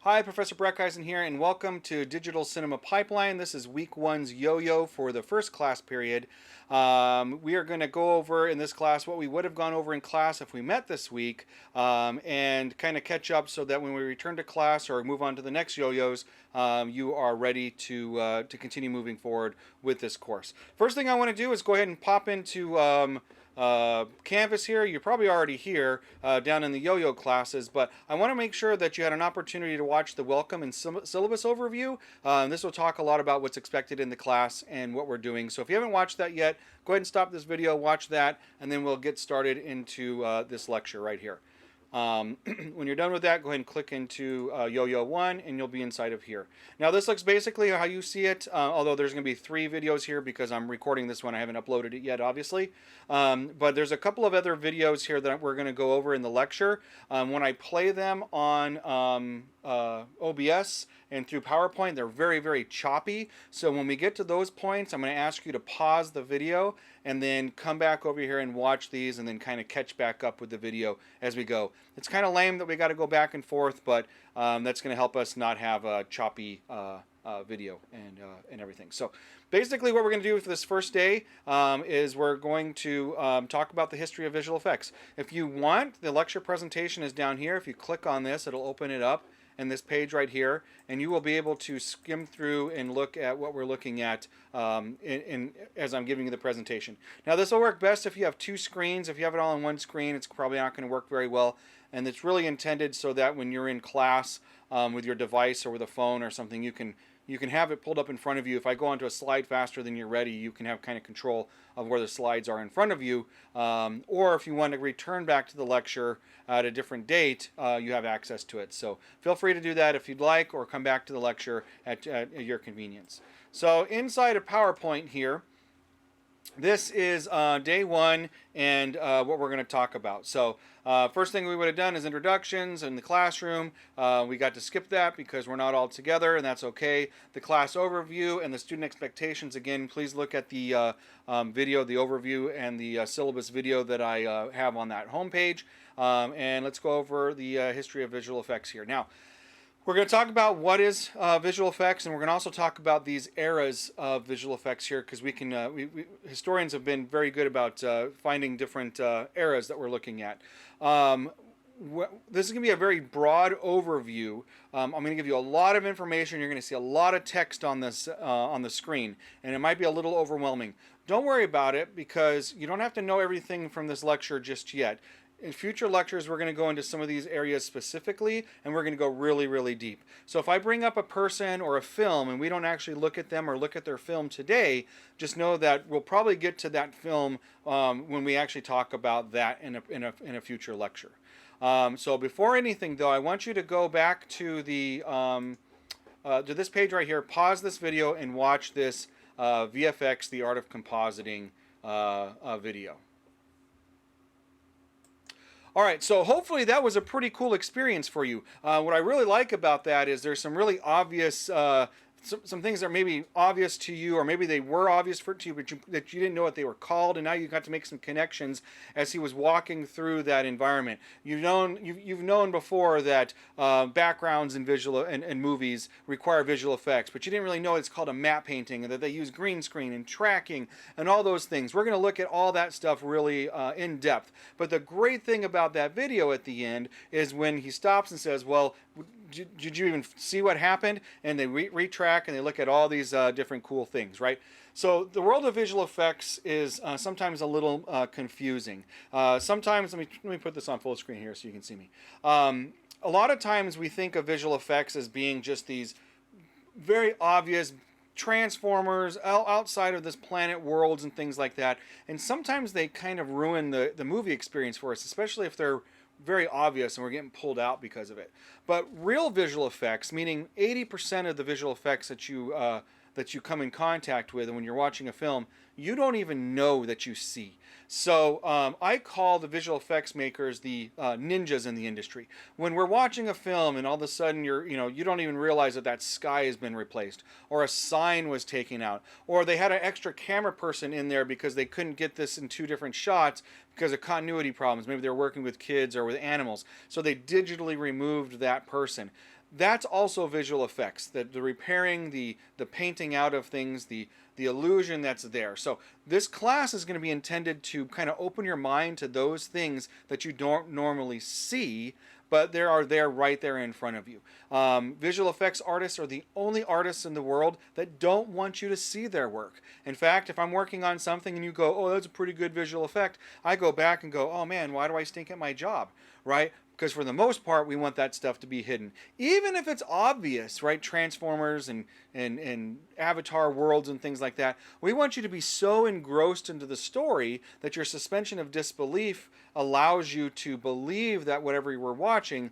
Hi, Professor Breckeisen here, and welcome to Digital Cinema Pipeline. This is week one's yo-yo for the first class period. We are going to go over in this class what we would have gone over in class if we met this week, and kind of catch up so that when we return to class or move on to the next yo-yos, you are ready to continue moving forward with this course. First thing I want to do is go ahead and pop into Canvas here. You're probably already here down in the yo-yo classes, but I want to make sure that you had an opportunity to watch the welcome and syllabus overview. This will talk a lot about what's expected in the class and what we're doing. So if you haven't watched that yet, go ahead and stop this video, watch that, and then we'll get started into this lecture right here. When you're done with that, go ahead and click into YoYo1 and you'll be inside of here. Now this looks basically how you see it, although there's going to be 3 videos here because I'm recording this one. I haven't uploaded it yet, obviously. But there's a couple of other videos here that we're going to go over in the lecture. When I play them on OBS and through PowerPoint, they're very, very choppy. So when we get to those points, I'm going to ask you to pause the video and then come back over here and watch these and then kind of catch back up with the video as we go. It's kind of lame that we got to go back and forth, but that's going to help us not have a choppy video and everything. So basically what we're going to do for this first day is we're going to talk about the history of visual effects. If you want, the lecture presentation is down here. If you click on this, it'll open it up in this page right here, and you will be able to skim through and look at what we're looking at as I'm giving you the presentation. Now this will work best if you have 2 screens. If you have it all on one screen, it's probably not going to work very well, and it's really intended so that when you're in class with your device or with a phone or something, you can have it pulled up in front of you. If I go onto a slide faster than you're ready, you can have kind of control of where the slides are in front of you. Or if you want to return back to the lecture at a different date, you have access to it. So feel free to do that if you'd like, or come back to the lecture at your convenience. So inside of PowerPoint here, this is day 1 and what we're going to talk about. So first thing we would have done is introductions in the classroom. We got to skip that because we're not all together, and that's okay. The class overview and the student expectations, again, please look at the video, the overview, and the syllabus video that I have on that homepage. And let's go over the history of visual effects here. Now, we're going to talk about what is visual effects, and we're going to also talk about these eras of visual effects here, because we can historians have been very good about finding different eras that we're looking at. This is going to be a very broad overview. I'm going to give you a lot of information. You're going to see a lot of text on this on the screen, and it might be a little overwhelming. Don't worry about it, because you don't have to know everything from this lecture just yet. In future lectures, we're going to go into some of these areas specifically, and we're going to go really, really deep. So if I bring up a person or a film and we don't actually look at them or look at their film today, just know that we'll probably get to that film when we actually talk about that in a future lecture. So before anything, though, I want you to go back to to this page right here, pause this video, and watch this VFX, The Art of Compositing video. All right, so hopefully that was a pretty cool experience for you. What I really like about that is there's some really obvious, some things that are maybe obvious to you, or maybe they were obvious to you, but that you didn't know what they were called, and now you got to make some connections as he was walking through that environment. You've known before that backgrounds in visual and movies require visual effects, but you didn't really know it's called a matte painting, and that they use green screen and tracking and all those things. We're going to look at all that stuff really in depth. But the great thing about that video at the end is when he stops and says, well, did you even see what happened? And they retrack and they look at all these different cool things, right? So the world of visual effects is sometimes a little confusing. Sometimes, let me put this on full screen here so you can see me. A lot of times we think of visual effects as being just these very obvious transformers outside of this planet worlds and things like that. And sometimes they kind of ruin the movie experience for us, especially if they're very obvious and we're getting pulled out because of it. But real visual effects, meaning 80% of the visual effects that you come in contact with when you're watching a film, you don't even know that you see. So I call the visual effects makers the ninjas in the industry. When we're watching a film and all of a sudden you don't even realize that sky has been replaced, or a sign was taken out, or they had an extra camera person in there because they couldn't get this in 2 different shots because of continuity problems. Maybe they're working with kids or with animals, so they digitally removed that person. that's also visual effects, the repairing, the painting out of things, the illusion that's there. So this class is going to be intended to kind of open your mind to those things that you don't normally see, but they are there right there in front of you. Visual effects artists are the only artists in the world that don't want you to see their work. In fact, if I'm working on something and you go, oh, that's a pretty good visual effect, I go back and go, oh man, why do I stink at my job, right? Because for the most part, we want that stuff to be hidden. Even if it's obvious, right? Transformers and Avatar worlds and things like that. We want you to be so engrossed into the story that your suspension of disbelief allows you to believe that whatever you were watching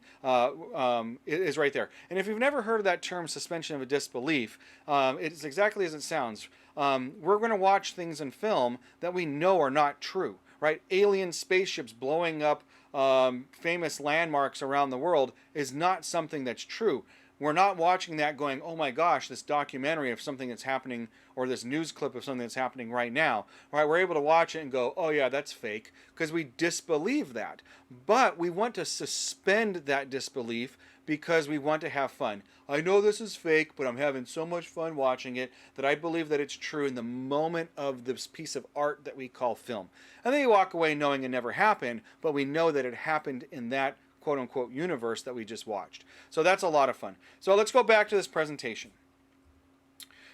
is right there. And if you've never heard of that term, suspension of a disbelief, it's exactly as it sounds. We're going to watch things in film that we know are not true, right? Alien spaceships blowing up famous landmarks around the world is not something that's true. We're not watching that going, oh my gosh, this documentary of something that's happening, or this news clip of something that's happening right now. Right? We're able to watch it and go, oh yeah, that's fake, because we disbelieve that. But we want to suspend that disbelief because we want to have fun. I know this is fake, but I'm having so much fun watching it that I believe that it's true in the moment of this piece of art that we call film. And then you walk away knowing it never happened, but we know that it happened in that quote-unquote universe that we just watched. So that's a lot of fun. So let's go back to this presentation.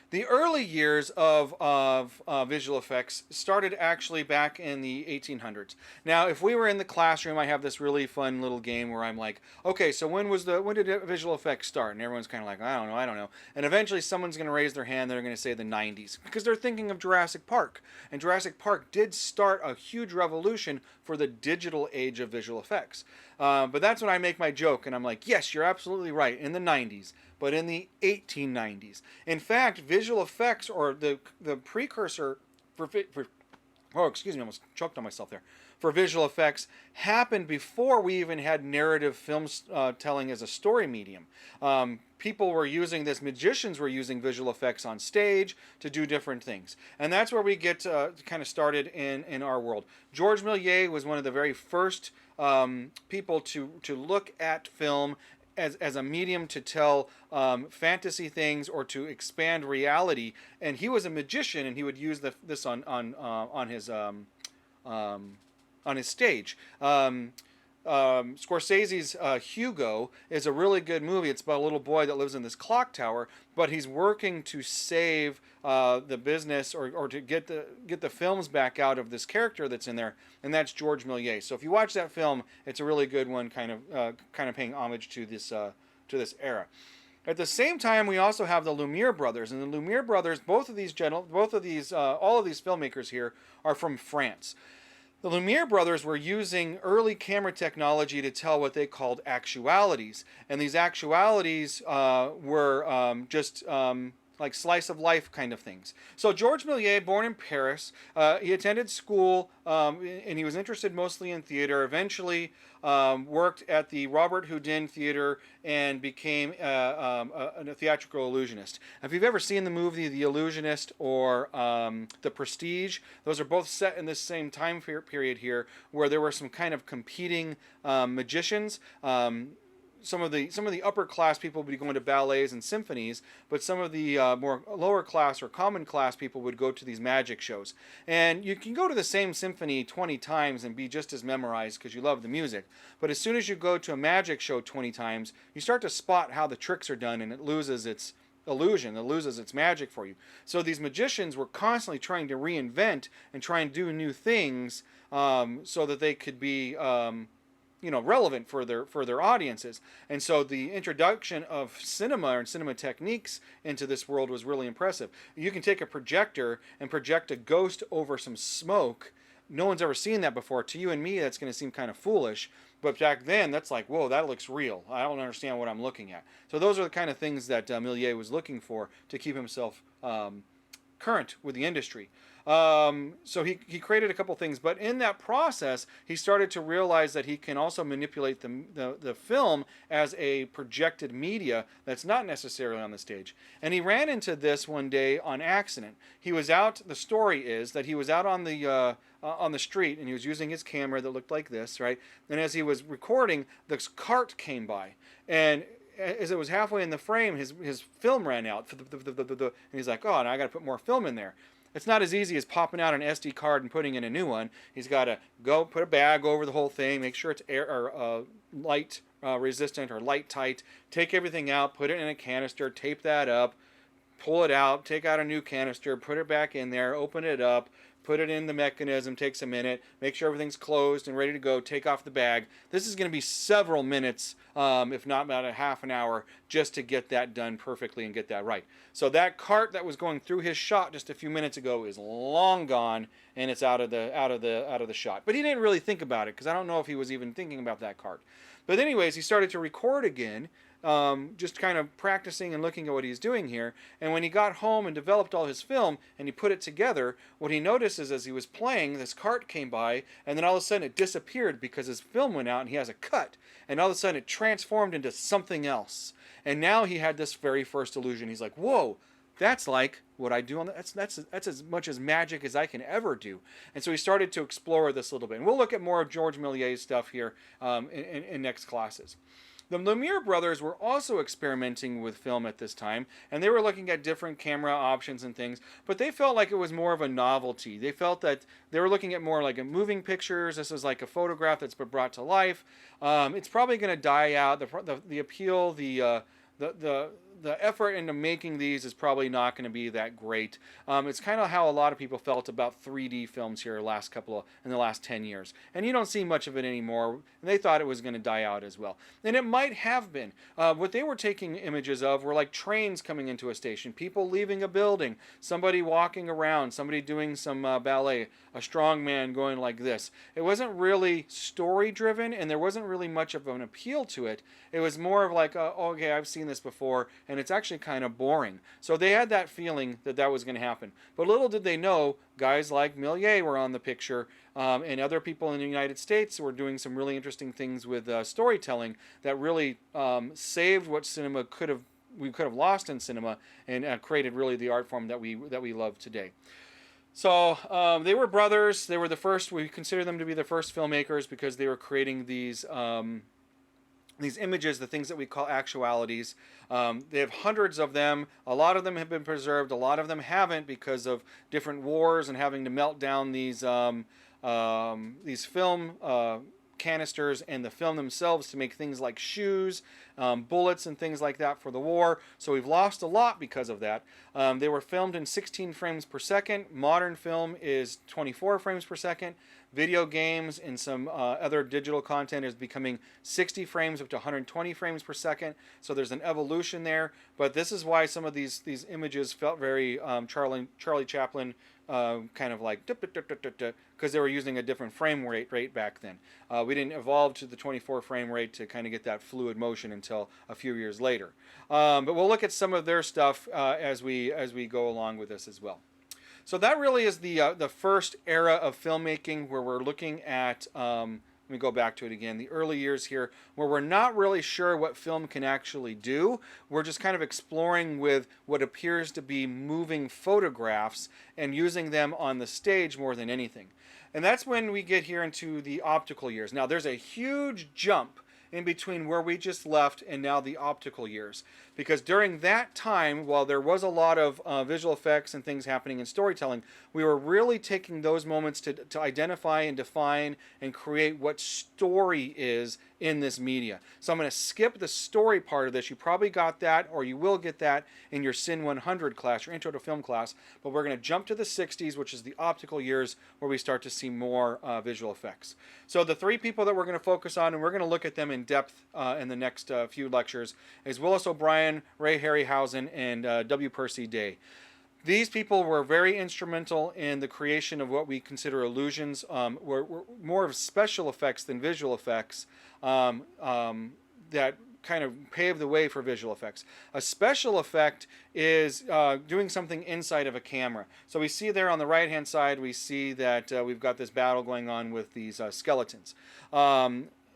The early years of visual effects started actually back in the 1800s. Now, if we were in the classroom, I have this really fun little game where I'm like, okay, so when did visual effects start? And everyone's kind of like, I don't know. And eventually someone's going to raise their hand, they're going to say the 90s, because they're thinking of Jurassic Park. And Jurassic Park did start a huge revolution for the digital age of visual effects. But that's when I make my joke, and I'm like, yes, you're absolutely right, in the 90s. But in the 1890s. In fact, visual effects, or the precursor oh, excuse me, I almost choked on myself there. For visual effects happened before we even had narrative film telling as a story medium. People were using this, magicians were using visual effects on stage to do different things. And that's where we get kind of started in our world. George Méliès was one of the very first people to look at film as a medium to tell fantasy things or to expand reality, and he was a magician, and he would use this on his stage. Scorsese's Hugo is a really good movie. It's about a little boy that lives in this clock tower, but he's working to save the business or to get the films back out of this character that's in there, and that's George Méliès. So if you watch that film, it's a really good one, kind of paying homage to this era. At the same time, we also have the Lumiere brothers, and the Lumiere brothers, all of these filmmakers here are from France. The Lumiere brothers were using early camera technology to tell what they called actualities. And these actualities were just like slice of life kind of things. So George Méliès, born in Paris, he attended school and he was interested mostly in theater. Eventually worked at the Robert Houdin Theater and became a theatrical illusionist. If you've ever seen the movie The Illusionist or The Prestige, those are both set in this same time period here, where there were some kind of competing magicians. Some of the upper class people would be going to ballets and symphonies, but some of the more lower class or common class people would go to these magic shows. And you can go to the same symphony 20 times and be just as memorized because you love the music. But as soon as you go to a magic show 20 times, you start to spot how the tricks are done, and it loses its illusion, it loses its magic for you. So these magicians were constantly trying to reinvent and try and do new things so that they could be relevant for their audiences. And so the introduction of cinema and cinema techniques into this world was really impressive. You can take a projector and project a ghost over some smoke. No one's ever seen that before. To you and me, that's going to seem kind of foolish. But back then, that's like, whoa, that looks real. I don't understand what I'm looking at. So those are the kind of things that Méliès was looking for to keep himself current with the industry. So he created a couple things, but in that process, he started to realize that he can also manipulate the film as a projected media that's not necessarily on the stage. And he ran into this one day on accident. He was out. The story is that he was out on the street, and he was using his camera that looked like this, right? And as he was recording, this cart came by, and as it was halfway in the frame, his film ran out. And he's like, oh, now I got to put more film in there. It's not as easy as popping out an SD card and putting in a new one. He's got to go put a bag over the whole thing, make sure it's air or light resistant or light tight. Take everything out, put it in a canister, tape that up, pull it out, take out a new canister, put it back in there, open it up, put it in the mechanism, takes a minute, make sure everything's closed and ready to go, take off the bag. This is going to be several minutes, if not about a half an hour, just to get that done perfectly and get that right. So that cart that was going through his shot just a few minutes ago is long gone, and it's out of the shot. But he didn't really think about it, because I don't know if he was even thinking about that cart. But anyways, he started to record again, just kind of practicing and looking at what he's doing here. And when he got home and developed all his film and he put it together, what he noticed is as he was playing, this cart came by, and then all of a sudden it disappeared because his film went out and he has a cut. And all of a sudden it transformed into something else. And now he had this very first illusion. He's like, whoa, that's like what I do on the, that's as much as magic as I can ever do. And so he started to explore this a little bit. And we'll look at more of George Méliès's stuff here in next classes. The Lumiere brothers were also experimenting with film at this time, and they were looking at different camera options and things, but they felt like it was more of a novelty. They felt that they were looking at more like a moving pictures. This is like a photograph that's been brought to life. It's probably going to die out. The appeal, the effort into making these is probably not going to be that great. It's kind of how a lot of people felt about 3D films here in the last 10 years. And you don't see much of it anymore. And they thought it was going to die out as well. And it might have been. What they were taking images of were like trains coming into a station, people leaving a building, somebody walking around, somebody doing some ballet, a strong man going like this. It wasn't really story driven, and there wasn't really much of an appeal to it. It was more of like, okay, I've seen this before, and it's actually kind of boring. So they had that feeling that that was going to happen. But little did they know, guys like Méliès were on the picture, and other people in the United States were doing some really interesting things with storytelling that really saved what we could have lost in cinema, and created really the art form that we love today. So they were brothers. They were the first. We consider them to be the first filmmakers because they were creating these images, the things that we call actualities. They have hundreds of them. A lot of them have been preserved. A lot of them haven't because of different wars and having to melt down these film canisters and the film themselves to make things like shoes, bullets and things like that for the war. So we've lost a lot because of that. They were filmed in 16 frames per second. Modern film is 24 frames per second. Video games and some other digital content is becoming 60 frames up to 120 frames per second. So there's an evolution there. But this is why some of these images felt very Charlie Chaplin, kind of like, because they were using a different frame rate back then. We didn't evolve to the 24 frame rate to kind of get that fluid motion until a few years later. But we'll look at some of their stuff as we go along with this as well. So that really is the first era of filmmaking where we're looking at, let me go back to it again, the early years here, where we're not really sure what film can actually do. We're just kind of exploring with what appears to be moving photographs and using them on the stage more than anything. And that's when we get here into the optical years. Now there's a huge jump in between where we just left and now the optical years. Because during that time, while there was a lot of visual effects and things happening in storytelling, we were really taking those moments to identify and define and create what story is in this media. So I'm going to skip the story part of this. You probably got that, or you will get that in your CIN130 class, your intro to film class. But we're going to jump to the 60s, which is the optical years, where we start to see more visual effects. So the three people that we're going to focus on, and we're going to look at them in depth in the next few lectures, is Willis O'Brien, Ray Harryhausen, and W. Percy Day. These people were very instrumental in the creation of what we consider illusions, were more of special effects than visual effects, that kind of paved the way for visual effects. A special effect is doing something inside of a camera. So we see there on the right hand side, we see that we've got this battle going on with these skeletons.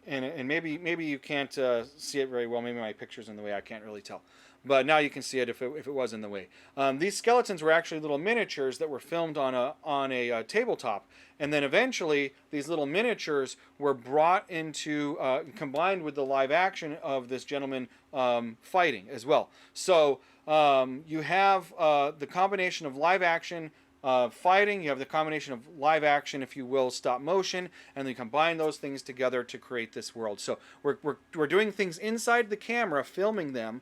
and maybe you can't see it very well. Maybe my picture's in the way. I can't really tell. But now you can see it if it was in the way. These skeletons were actually little miniatures that were filmed on a tabletop, and then eventually these little miniatures were brought into combined with the live action of this gentleman fighting as well. So you have the combination of live action fighting, you have the combination of live action, if you will, stop motion, and then combine those things together to create this world. So we're doing things inside the camera, filming them,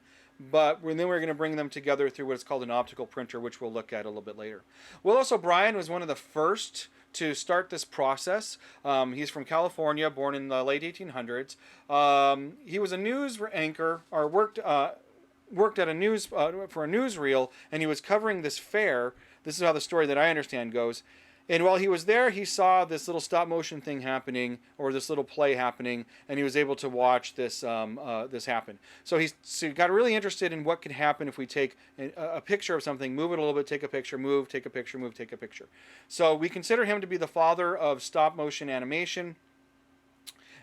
but then we're going to bring them together through what's called an optical printer, which we'll look at a little bit later. Willis O'Brien was one of the first to start this process. He's from California, born in the late 1800s. He was a news anchor, or worked at a news for a newsreel, and he was covering this fair. This is how the story that I understand goes. And while he was there, he saw this little stop motion thing happening, or this little play happening, and he was able to watch this this happen. So he got really interested in what could happen if we take a picture of something, move it a little bit, take a picture, move, take a picture, move, take a picture. So we consider him to be the father of stop motion animation.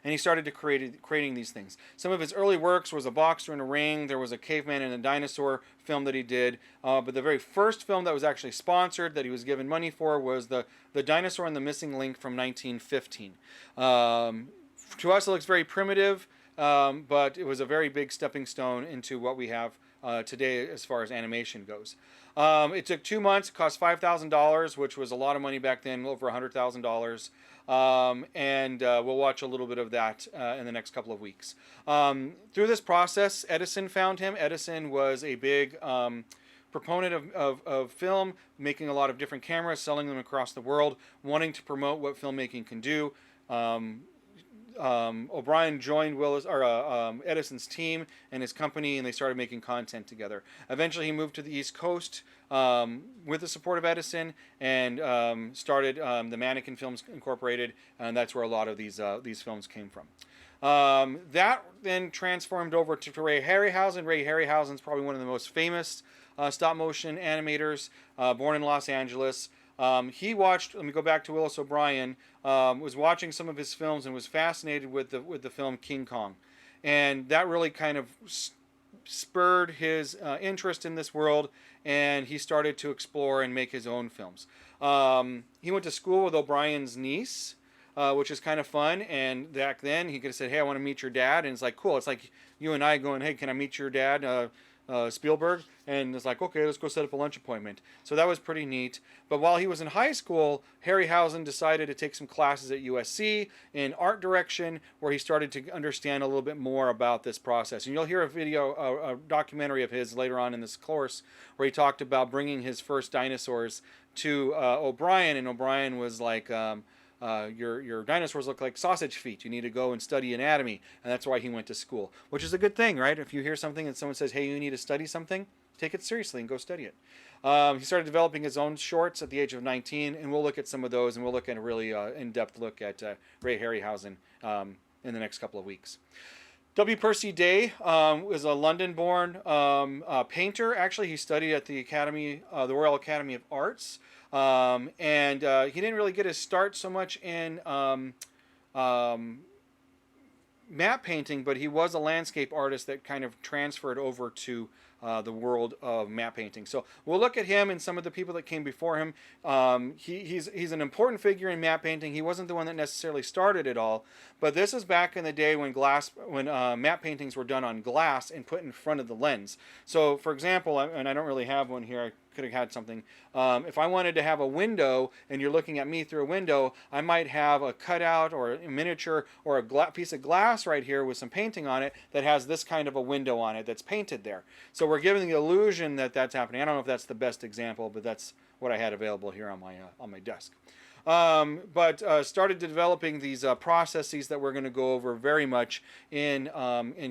And he started to creating these things. Some of his early works was a boxer in a ring. There was a caveman and a dinosaur film that he did. But the very first film that was actually sponsored, that he was given money for, was the Dinosaur and the Missing Link from 1915. To us, it looks very primitive, but it was a very big stepping stone into what we have today as far as animation goes. It took 2 months, it cost $5,000, which was a lot of money back then, over $100,000. And we'll watch a little bit of that in the next couple of weeks. Through this process, Edison found him. Edison was a big proponent of film, making a lot of different cameras, selling them across the world, wanting to promote what filmmaking can do. O'Brien joined Edison's team and his company, and they started making content together. Eventually, he moved to the East Coast with the support of Edison, and started the Mannequin Films Incorporated, and that's where a lot of these films came from. That then transformed over to Ray Harryhausen. Ray Harryhausen is probably one of the most famous stop-motion animators, born in Los Angeles. He watched, let me go back to Willis O'Brien, was watching some of his films and was fascinated with the film King Kong. And that really kind of spurred his interest in this world, and he started to explore and make his own films. He went to school with O'Brien's niece, which is kind of fun, and back then he could have said, hey, I want to meet your dad, and it's like, cool, it's like you and I going, hey, can I meet your dad, Spielberg? And it's like, okay, let's go set up a lunch appointment. So that was pretty neat. But while he was in high school, Harryhausen decided to take some classes at USC in art direction, where he started to understand a little bit more about this process. And you'll hear a documentary of his later on in this course, where he talked about bringing his first dinosaurs to O'Brien, and O'Brien was like, your dinosaurs look like sausage feet. You need to go and study anatomy. And that's why he went to school, which is a good thing, right? If you hear something and someone says, hey, you need to study something, take it seriously and go study it. He started developing his own shorts at the age of 19, and we'll look at some of those, and we'll look at a really in-depth look at Ray Harryhausen in the next couple of weeks. W. Percy Day was a London-born painter. Actually, he studied at the Royal Academy of Arts. And he didn't really get his start so much in map painting, but he was a landscape artist that kind of transferred over to the world of map painting. So we'll look at him and some of the people that came before him. He's an important figure in map painting. He wasn't the one that necessarily started it all, but this is back in the day when map paintings were done on glass and put in front of the lens. So, for example, and I don't really have one here. I could have had something. If I wanted to have a window and you're looking at me through a window, I might have a cutout or a miniature or a piece of glass right here with some painting on it that has this kind of a window on it that's painted there. So we're giving the illusion that that's happening. I don't know if that's the best example, but that's what I had available here on my desk. But started developing these processes that we're going to go over very much in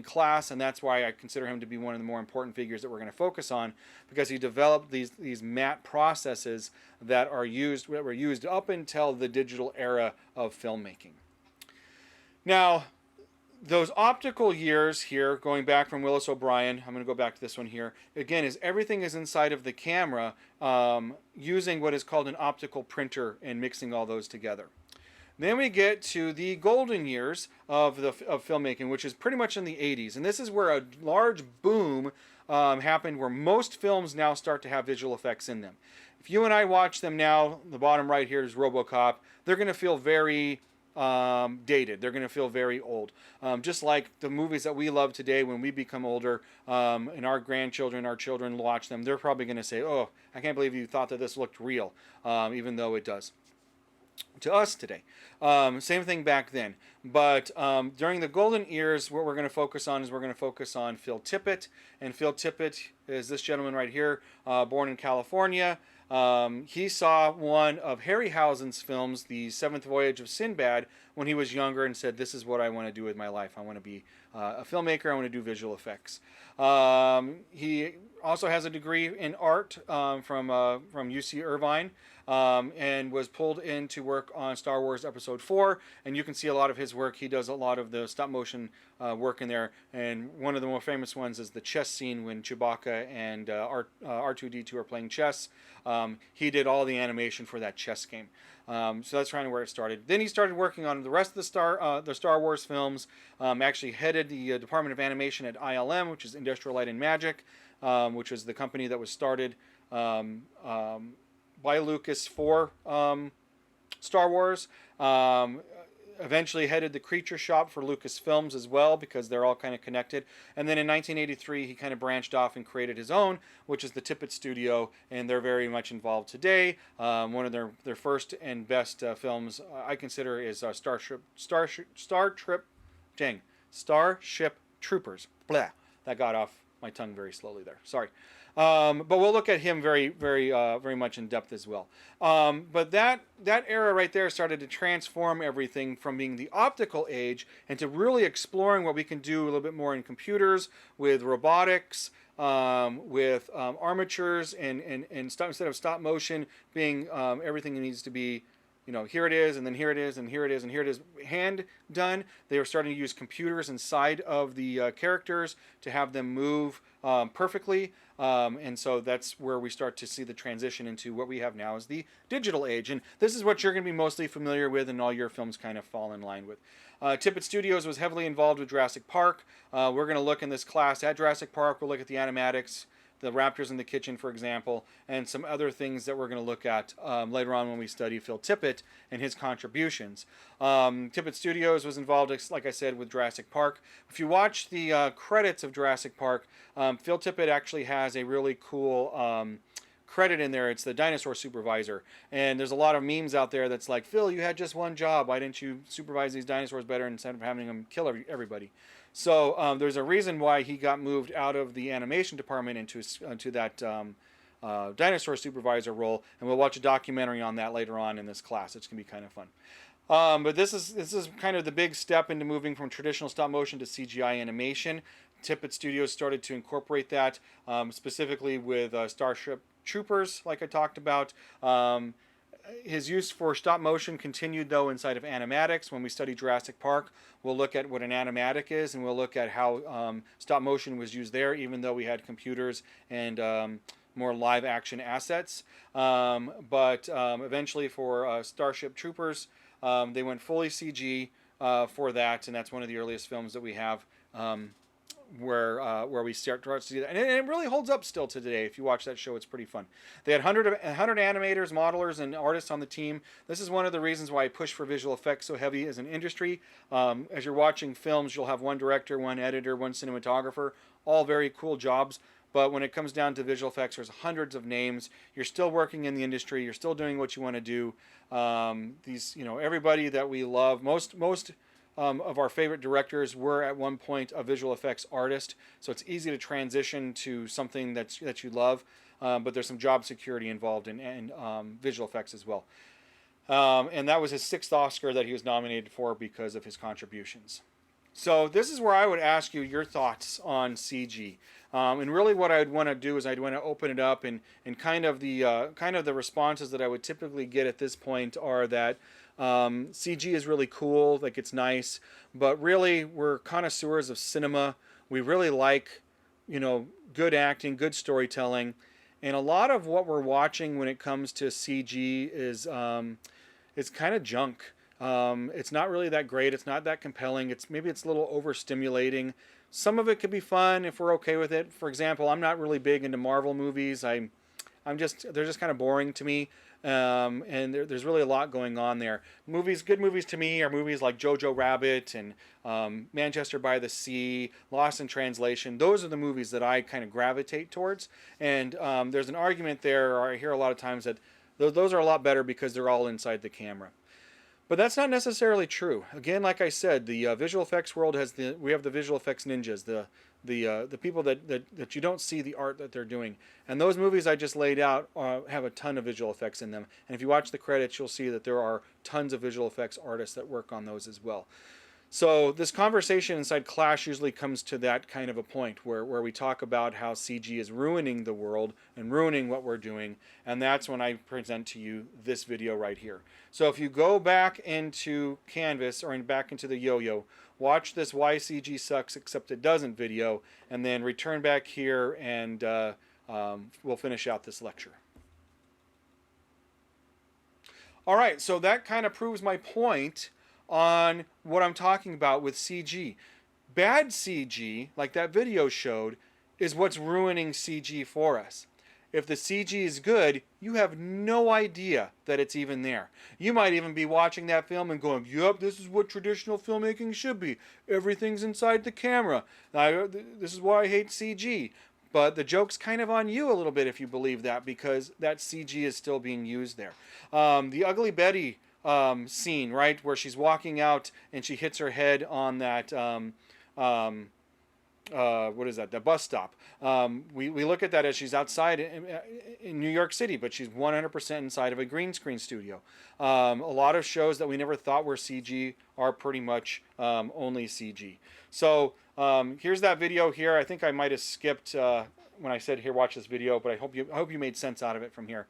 class, and that's why I consider him to be one of the more important figures that we're going to focus on, because he developed these matte processes that were used up until the digital era of filmmaking. Now, those optical years here, going back from Willis O'Brien, I'm going to go back to this one here, again, is everything is inside of the camera using what is called an optical printer and mixing all those together. Then we get to the golden years of filmmaking, which is pretty much in the 80s, and this is where a large boom happened, where most films now start to have visual effects in them. If you and I watch them now, the bottom right here is RoboCop. They're going to feel very dated. They're going to feel very old. Just like the movies that we love today, when we become older, and our grandchildren, our children watch them, they're probably going to say, "Oh, I can't believe you thought that this looked real," even though it does to us today. Same thing back then. But during the golden years, what we're going to focus on is we're going to focus on Phil Tippett. And Phil Tippett is this gentleman right here, born in California. He saw one of Harryhausen's films, The Seventh Voyage of Sinbad, when he was younger, and said, "This is what I want to do with my life. I want to be a filmmaker. I want to do visual effects." He also has a degree in art from UC Irvine, and was pulled in to work on Star Wars Episode 4. And you can see a lot of his work. He does a lot of the stop motion work in there. And one of the more famous ones is the chess scene when Chewbacca and R2-D2 are playing chess. He did all the animation for that chess game. So that's kind of where it started. Then he started working on the rest of the Star Wars films. Actually headed the Department of Animation at ILM, which is Industrial Light and Magic, which was the company that was started by Lucas for Star Wars. Eventually headed the Creature Shop for Lucasfilms as well, because they're all kind of connected. And then in 1983, he kind of branched off and created his own, which is the Tippett Studio, and they're very much involved today. One of their first and best films I consider is Starship Troopers. Blah. That got off my tongue very slowly there. Sorry. But we'll look at him very much in depth as well. But that era right there started to transform everything from being the optical age into really exploring what we can do a little bit more in computers, with robotics, with armatures, and instead of stop motion being everything needs to be, here it is, and then here it is, and here it is, and here it is, hand done. They were starting to use computers inside of the characters to have them move perfectly. And so that's where we start to see the transition into what we have now as the digital age. And this is what you're going to be mostly familiar with, and all your films kind of fall in line with. Tippett Studios was heavily involved with Jurassic Park. We're going to look in this class at Jurassic Park. We'll look at the animatics, the raptors in the kitchen, for example, and some other things that we're going to look at later on when we study Phil Tippett and his contributions. Tippett Studios was involved, like I said, with Jurassic Park. If you watch the credits of Jurassic Park, Phil Tippett actually has a really cool credit in there. It's the dinosaur supervisor. And there's a lot of memes out there that's like, "Phil, you had just one job. Why didn't you supervise these dinosaurs better instead of having them kill everybody?" So there's a reason why he got moved out of the animation department into that dinosaur supervisor role, and we'll watch a documentary on that later on in this class. It's going to be kind of fun. But this is kind of the big step into moving from traditional stop motion to CGI animation. Tippett Studios started to incorporate that, specifically with Starship Troopers, like I talked about. His use for stop motion continued, though, inside of animatics. When we study Jurassic Park, we'll look at what an animatic is, and we'll look at how stop motion was used there, even though we had computers and more live action assets. But eventually for Starship Troopers, they went fully CG for that, and that's one of the earliest films that we have where we start to see that, and it really holds up still to today. If you watch that show, it's pretty fun. They had 100 animators, modelers, and artists on the team. This is one of the reasons why I push for visual effects so heavy as an industry. As you're watching films, you'll have one director, one editor, one cinematographer, all very cool jobs. But when it comes down to visual effects, there's hundreds of names. You're still working in the industry. You're still doing what you want to do. Everybody that we love, most of our favorite directors were at one point a visual effects artist, so it's easy to transition to something that you love, but there's some job security involved in visual effects as well. And that was his 6th Oscar that he was nominated for because of his contributions. So this is where I would ask you your thoughts on CG. And really what I'd want to do is I'd want to open it up, and kind of the responses that I would typically get at this point are that CG is really cool, like it's nice, but really we're connoisseurs of cinema. We really like, good acting, good storytelling, and a lot of what we're watching when it comes to CG is kind of junk. It's not really that great. It's not that compelling. Maybe it's a little overstimulating. Some of it could be fun if we're okay with it. For example, I'm not really big into Marvel movies. They're just kind of boring to me. And there's really a lot going on there. Good movies to me are movies like Jojo Rabbit and Manchester by the Sea, Lost in Translation. Those are the movies that I kind of gravitate towards. And there's an argument there, or I hear a lot of times that those are a lot better because they're all inside the camera. But that's not necessarily true. Again, like I said, the visual effects world we have the visual effects ninjas, the people that you don't see the art that they're doing. And those movies I just laid out have a ton of visual effects in them. And if you watch the credits, you'll see that there are tons of visual effects artists that work on those as well. So this conversation inside class usually comes to that kind of a point where we talk about how CG is ruining the world and ruining what we're doing. And that's when I present to you this video right here. So if you go back into Canvas or back into the Yo-Yo, watch this Why CG Sucks Except It Doesn't video, and then return back here and we'll finish out this lecture. All right, so that kind of proves my point on what I'm talking about with CG. Bad CG, like that video showed, is what's ruining CG for us. If the CG is good, you have no idea that it's even there. You might even be watching that film and going, yep, this is what traditional filmmaking should be. Everything's inside the camera. This is why I hate CG. But the joke's kind of on you a little bit if you believe that, because that CG is still being used there. The Ugly Betty scene, right, where she's walking out and she hits her head on that what is that, the bus stop. We look at that as she's outside in New York City, but she's 100% inside of a green screen studio. A lot of shows that we never thought were CG are pretty much only CG. So here's that video here. I think I might have skipped when I said here, watch this video, but I hope you made sense out of it from here.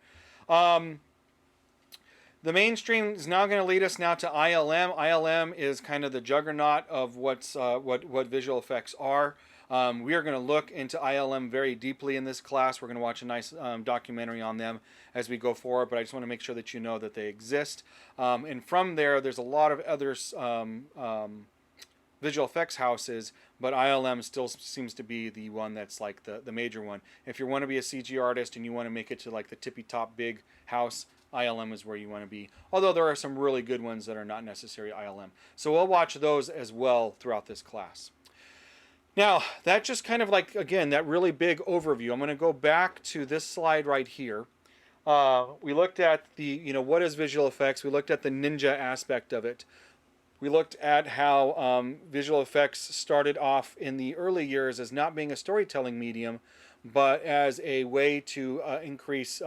The mainstream is now going to lead us now to ILM. ILM is kind of the juggernaut of what visual effects are. We are going to look into ILM very deeply in this class. We're going to watch a nice documentary on them as we go forward, but I just want to make sure that you know that they exist. And from there's a lot of other visual effects houses, but ILM still seems to be the one that's like the major one. If you want to be a CG artist and you want to make it to like the tippy top big house, ILM is where you want to be. Although there are some really good ones that are not necessarily ILM. So we'll watch those as well throughout this class. Now, that just kind of like, again, that really big overview. I'm going to go back to this slide right here. We looked at what is visual effects. We looked at the ninja aspect of it. We looked at how visual effects started off in the early years as not being a storytelling medium, but as a way to increase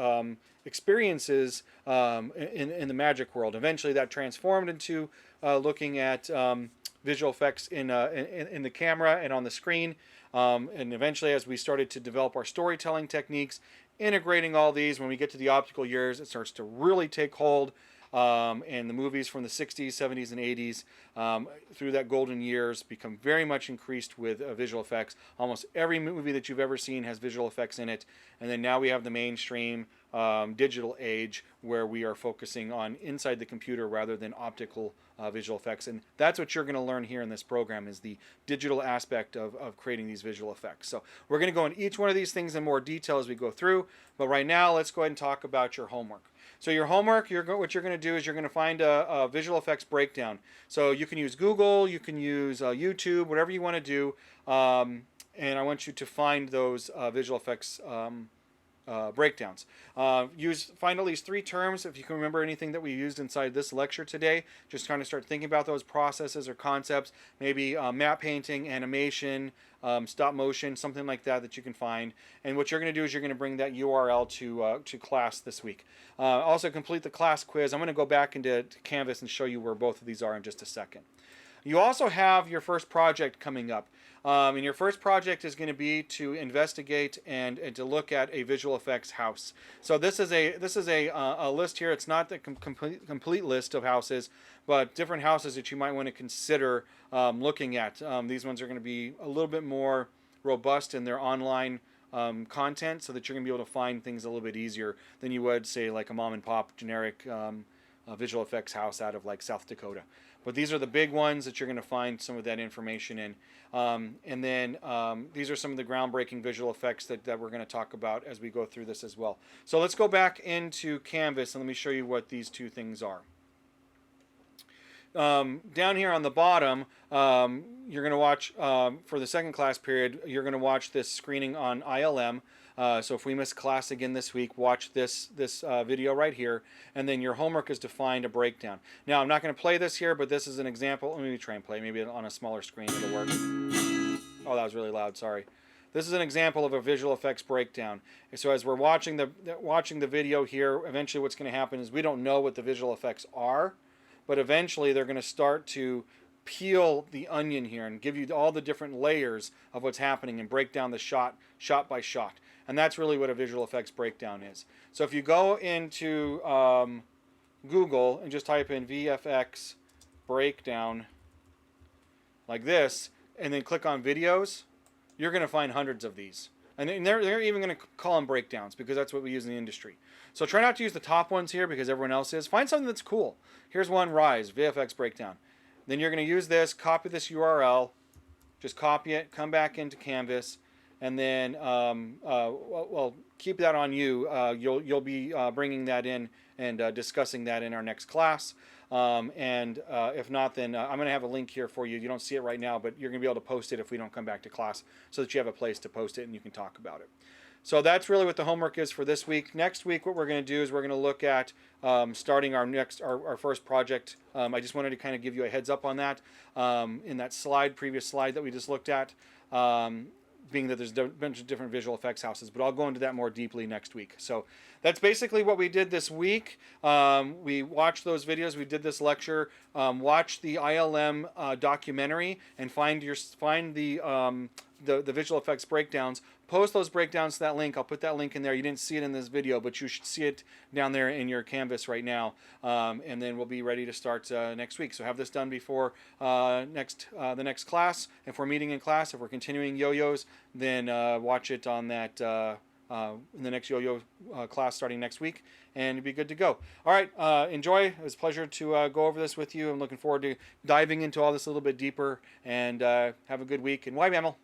experiences in the magic world. Eventually that transformed into looking at visual effects in the camera and on the screen. And eventually, as we started to develop our storytelling techniques, integrating all these, when we get to the optical years, it starts to really take hold. And the movies from the 60s, 70s, and 80s through that golden years become very much increased with visual effects. Almost every movie that you've ever seen has visual effects in it. And then now we have the mainstream digital age where we are focusing on inside the computer rather than optical visual effects. And that's what you're going to learn here in this program, is the digital aspect of creating these visual effects. So we're going to go into each one of these things in more detail as we go through. But right now, let's go ahead and talk about your homework. So your homework, what you're going to do is you're going to find a visual effects breakdown. So you can use Google, you can use YouTube, whatever you want to do. And I want you to find those visual effects breakdowns. Find at least 3 terms. If you can remember anything that we used inside this lecture today, just kind of start thinking about those processes or concepts. Maybe map painting, animation, stop motion, something like that you can find. And what you're going to do is you're going to bring that URL to class this week. Also complete the class quiz. I'm going to go back into Canvas and show you where both of these are in just a second. You also have your first project coming up. And your first project is going to be to investigate and to look at a visual effects house. So this is a list here. It's not the complete list of houses, but different houses that you might want to consider looking at. These ones are going to be a little bit more robust in their online content, so that you're going to be able to find things a little bit easier than you would, say, like a mom and pop generic visual effects house out of like South Dakota. But these are the big ones that you're going to find some of that information in. And then these are some of the groundbreaking visual effects that we're going to talk about as we go through this as well. So let's go back into Canvas and let me show you what these two things are. Down here on the bottom, you're going to watch, for the second class period, you're going to watch this screening on ILM. So if we miss class again this week, watch this video right here, and then your homework is to find a breakdown. Now, I'm not going to play this here, but this is an example. Let me try and play. Maybe on a smaller screen it'll work. Oh, that was really loud. Sorry. This is an example of a visual effects breakdown. So as we're watching the video here, eventually what's going to happen is we don't know what the visual effects are, but eventually they're going to start to peel the onion here and give you all the different layers of what's happening and break down the shot by shot. And that's really what a visual effects breakdown is. So if you go into Google and just type in VFX breakdown like this, and then click on videos, you're going to find hundreds of these. And they're even going to call them breakdowns because that's what we use in the industry. So try not to use the top ones here because everyone else is. Find something that's cool. Here's one, Rise, VFX breakdown. Then you're going to use this, copy this URL, just copy it, come back into Canvas, and then well, keep that on you. You'll be bringing that in and discussing that in our next class. If not, then I'm going to have a link here for you. You don't see it right now, but you're going to be able to post it if we don't come back to class so that you have a place to post it and you can talk about it. So that's really what the homework is for this week. Next week, what we're going to do is we're going to look at starting our first project. I just wanted to kind of give you a heads up on that in that previous slide that we just looked at. Being that there's a bunch of different visual effects houses, but I'll go into that more deeply next week. So that's basically what we did this week. We watched those videos, we did this lecture, watch the ILM documentary and find the visual effects breakdowns. Post those breakdowns to that link. I'll put that link in there. You didn't see it in this video, but you should see it down there in your Canvas right now. And then we'll be ready to start next week. So have this done before the next class. If we're meeting in class, if we're continuing yo-yos, then watch it on that in the next yo-yo class starting next week, and you'll be good to go. All right, enjoy. It was a pleasure to go over this with you. I'm looking forward to diving into all this a little bit deeper, and have a good week. And why, mammal?